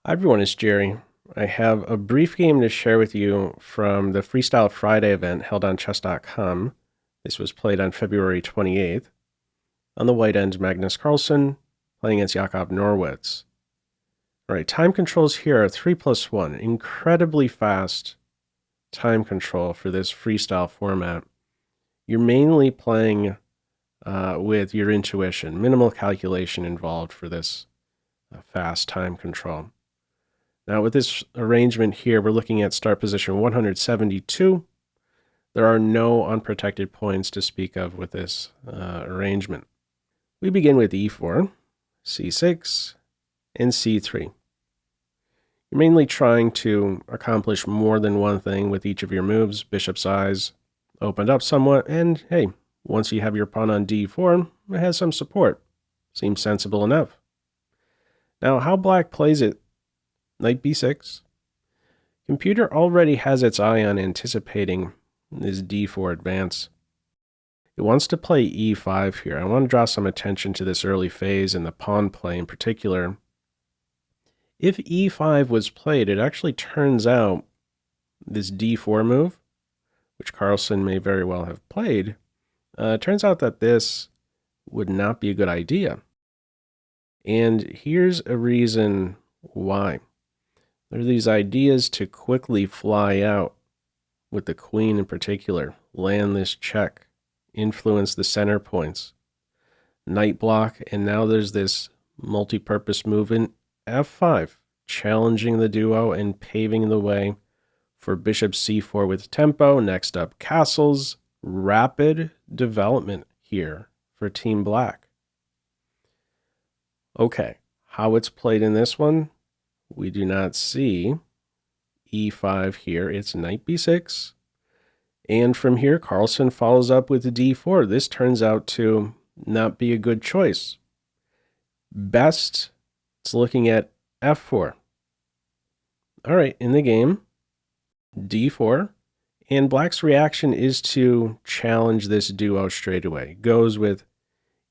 Hi everyone, it's Jerry. I have a brief game to share with you from the Freestyle Friday event held on chess.com. This was played on February 28th. On the white end, Magnus Carlsen playing against Yaacov Norowitz. All right, time controls here are 3+1. Incredibly fast time control for this freestyle format. You're mainly playing with your intuition. Minimal calculation involved for this fast time control. Now with this arrangement here, we're looking at start position 172. There are no unprotected points to speak of with this arrangement. We begin with e4, c6, and c3. You're mainly trying to accomplish more than one thing with each of your moves. Bishop's eyes opened up somewhat, and hey, once you have your pawn on d4, it has some support. Seems sensible enough. Now, how black plays it: knight b6. Computer already has its eye on anticipating this d4 advance. It wants to play e5 here. I want to draw some attention to this early phase and the pawn play in particular. If e5 was played, it actually turns out this d4 move, which Carlsen may very well have played, turns out that this would not be a good idea. And here's a reason why. There are these ideas to quickly fly out with the queen in particular, land this check, influence the center points, knight block, and now there's this multi-purpose move in f5, challenging the duo and paving the way for bishop c4 with tempo. Next up, castles. Rapid development here for Team Black. Okay, how it's played in this one, we do not see e5 here. It's knight b6. And from here, Carlsen follows up with d4. This turns out to not be a good choice. Best, it's looking at f4. All right, in the game, d4. And Black's reaction is to challenge this duo straight away. Goes with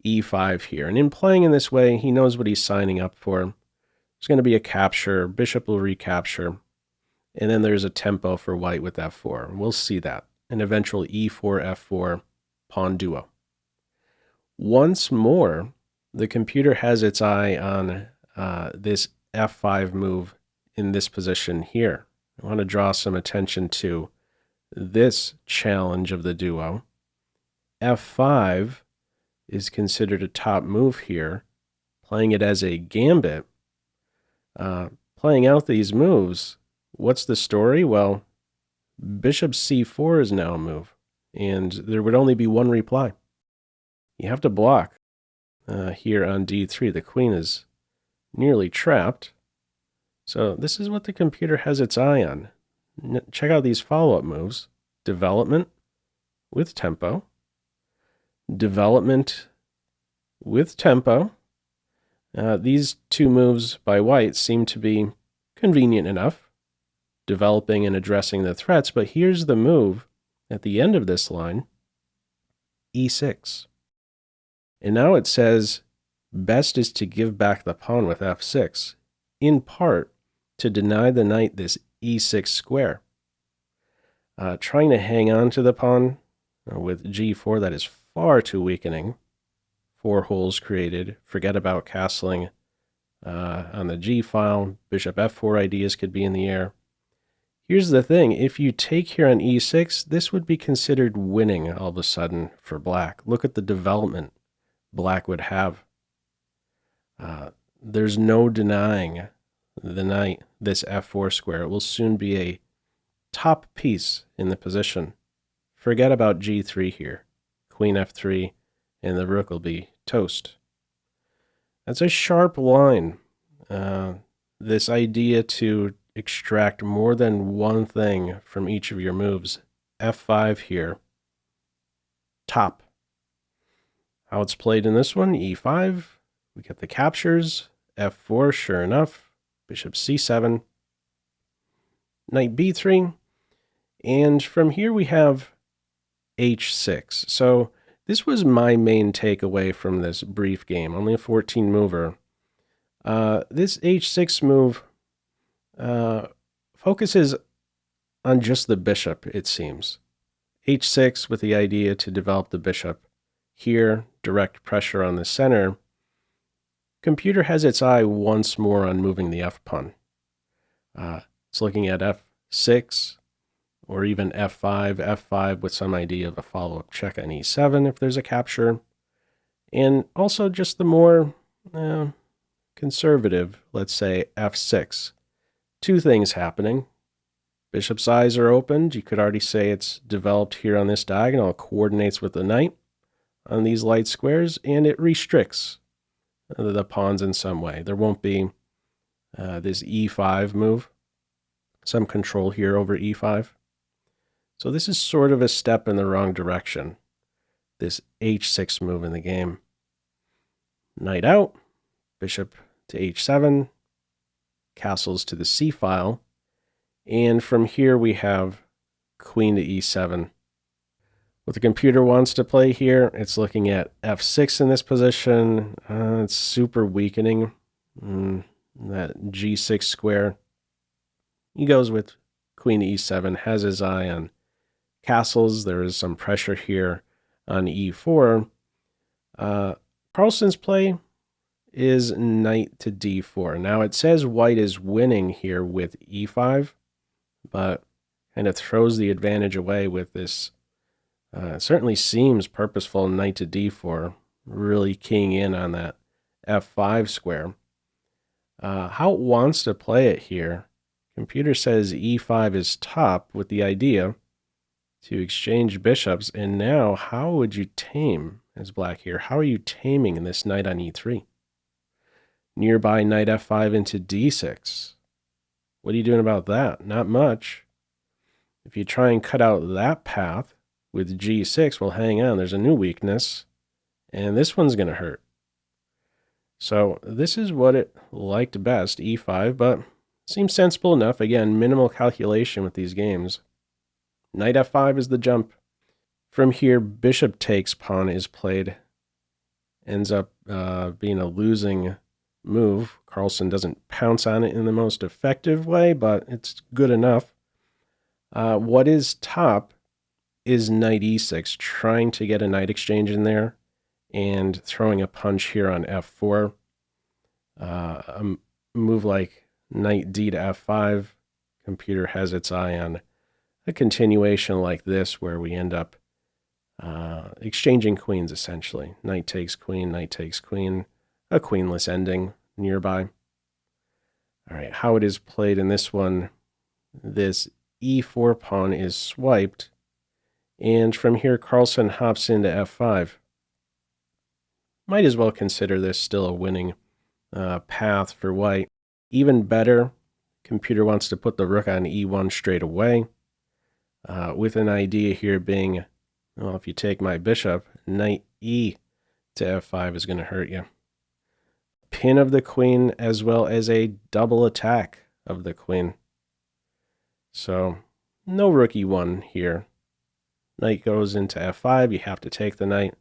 e5 here. And in playing in this way, he knows what he's signing up for. There's going to be a capture. Bishop will recapture. And then there's a tempo for white with f4. We'll see that. An eventual e4, f4 pawn duo. Once more, the computer has its eye on this f5 move in this position here. I want to draw some attention to this challenge of the duo. f5 is considered a top move here. Playing it as a gambit, playing out these moves, what's the story? Well, bishop c4 is now a move, and there would only be one reply. You have to block here on d3. The queen is nearly trapped. So this is what the computer has its eye on. Check out these follow-up moves. Development with tempo. Development with tempo. These two moves by white seem to be convenient enough, developing and addressing the threats, but here's the move at the end of this line, e6. And now it says best is to give back the pawn with f6, in part to deny the knight this e6 square. Trying to hang on to the pawn with g4, that is far too weakening. 4 holes created. Forget about castling on the g file. Bishop f4 ideas could be in the air. Here's the thing. If you take here on e6, this would be considered winning all of a sudden for black. Look at the development black would have. There's no denying the knight this f4 square. It will soon be a top piece in the position. Forget about g3 here. Queen f3, and the rook will be toast. That's a sharp line. This idea to extract more than one thing from each of your moves. f5 here. Top. How it's played in this one, e5. We get the captures. f4, sure enough. Bishop c7. Knight b3. And from here we have h6. So this was my main takeaway from this brief game, only a 14 mover. This h6 move focuses on just the bishop, it seems. h6 with the idea to develop the bishop. Here, direct pressure on the center. Computer has its eye once more on moving the f-pawn. It's looking at f6 or even f5 with some idea of a follow-up check on e7 if there's a capture. And also just the more conservative, let's say f6. Two things happening. Bishop's eyes are opened. You could already say it's developed here on this diagonal. It coordinates with the knight on these light squares, and it restricts the pawns in some way. There won't be this e5 move, some control here over e5. So this is sort of a step in the wrong direction, this h6 move in the game. Knight out, bishop to h7, castles to the c file, and from here we have queen to e7. What the computer wants to play here, it's looking at f6 in this position. It's super weakening. That g6 square. He goes with queen to e7, has his eye on castles. There is some pressure here on e4. Carlsen's play is knight to d4. Now it says white is winning here with e5, but kind of throws the advantage away with this. It certainly seems purposeful knight to d4, really keying in on that f5 square. How it wants to play it here, computer says e5 is top with the idea to exchange bishops, and now how would you tame as black here? How are you taming in this knight on e3? Nearby knight f5 into d6. What are you doing about that? Not much. If you try and cut out that path with g6, well, hang on, there's a new weakness, and this one's going to hurt. So this is what it liked best, e5, but seems sensible enough. Again, minimal calculation with these games. Knight f5 is the jump. From here, bishop takes pawn is played. Ends up being a losing move. Carlsen doesn't pounce on it in the most effective way, but it's good enough. What is top is knight e6, trying to get a knight exchange in there and throwing a punch here on f4. A move like knight d to f5, computer has its eye on a continuation like this where we end up exchanging queens essentially. Knight takes queen, a queenless ending nearby. All right, how it is played in this one, this e4 pawn is swiped, and from here Carlsen hops into f5. Might as well consider this still a winning path for white. Even better, computer wants to put the rook on e1 straight away, with an idea here being, well, if you take my bishop, knight e to f5 is going to hurt you. Pin of the queen as well as a double attack of the queen. So no rook e1 here. Knight goes into f5, you have to take the knight.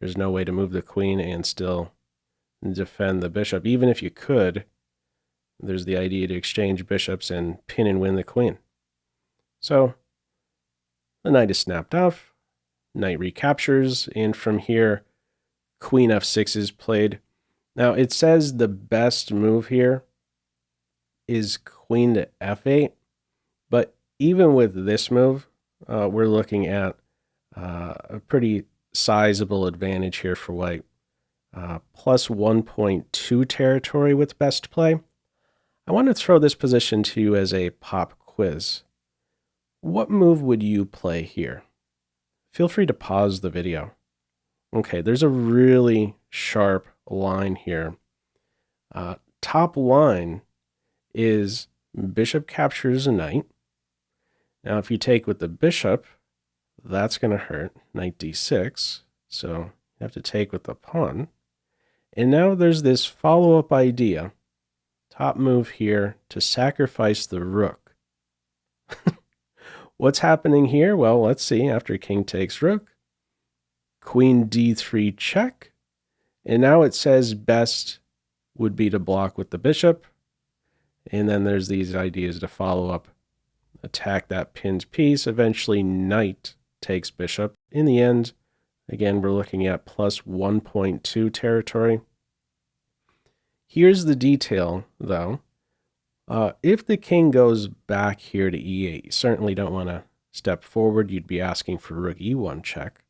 There's no way to move the queen and still defend the bishop. Even if you could, there's the idea to exchange bishops and pin and win the queen. So the knight is snapped off, knight recaptures, and from here, queen f6 is played. Now it says the best move here is queen to f8, but even with this move, we're looking at a pretty sizable advantage here for white. Plus 1.2 territory with best play. I want to throw this position to you as a pop quiz. What move would you play here? Feel free to pause the video. Okay, there's a really sharp line here. Top line is bishop captures a knight. Now, if you take with the bishop, that's going to hurt. Knight d6. So you have to take with the pawn. And now there's this follow-up idea. Top move here to sacrifice the rook. What's happening here? Well, let's see. After king takes rook, queen d3 check. And now it says best would be to block with the bishop. And then there's these ideas to follow up, attack that pinned piece. Eventually, knight takes bishop. In the end, again, we're looking at plus 1.2 territory. Here's the detail, though. If the king goes back here to e8, you certainly don't want to step forward. You'd be asking for rook e1 check.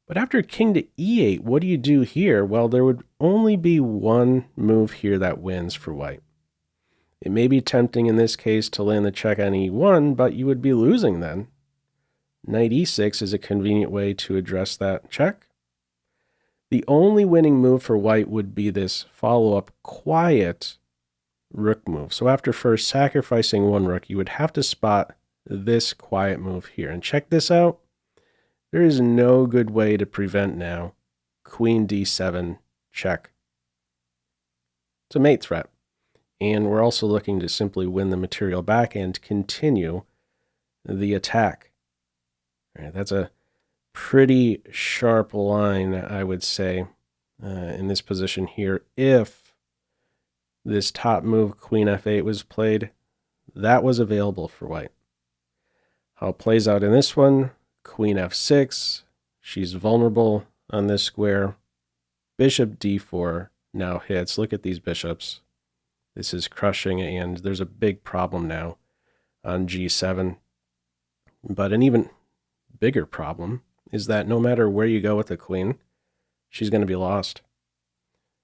But after king to e8, what do you do here? Well, there would only be one move here that wins for white. It may be tempting in this case to land the check on e1, but you would be losing then. Knight e6 is a convenient way to address that check. The only winning move for white would be this follow-up quiet rook move. So after first sacrificing one rook, you would have to spot this quiet move here. And check this out. There is no good way to prevent now queen d7 check. It's a mate threat. And we're also looking to simply win the material back and continue the attack. All right, that's a pretty sharp line, I would say, in this position here. If this top move, queen f8, was played, that was available for white. How it plays out in this one, queen f6, she's vulnerable on this square. Bishop d4 now hits. Look at these bishops. This is crushing, and there's a big problem now on g7. But an even bigger problem is that no matter where you go with the queen, she's going to be lost.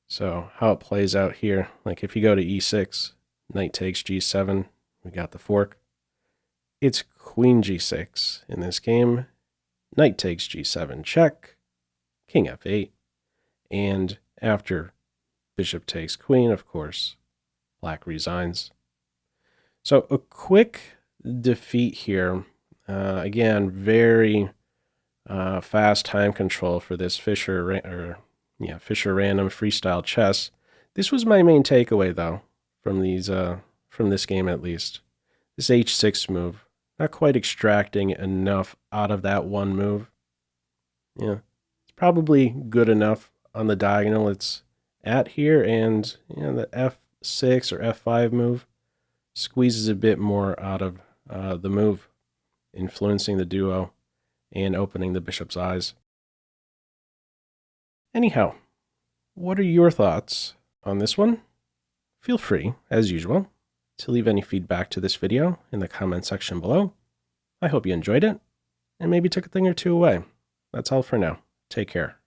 So how it plays out here, like if you go to e6, knight takes g7, we got the fork. It's queen g6 in this game. Knight takes g7 check, king f8, and after bishop takes queen, of course, black resigns. So a quick defeat here. Again, very fast time control for this Fischer random freestyle chess. This was my main takeaway, though, from this game at least. This h6 move, not quite extracting enough out of that one move. Yeah, it's probably good enough on the diagonal it's at here, and the f6 or f5 move squeezes a bit more out of the move, influencing the duo and opening the bishop's eyes. Anyhow, what are your thoughts on this one? Feel free, as usual, to leave any feedback to this video in the comment section below. I hope you enjoyed it, and maybe took a thing or two away. That's all for now. Take care.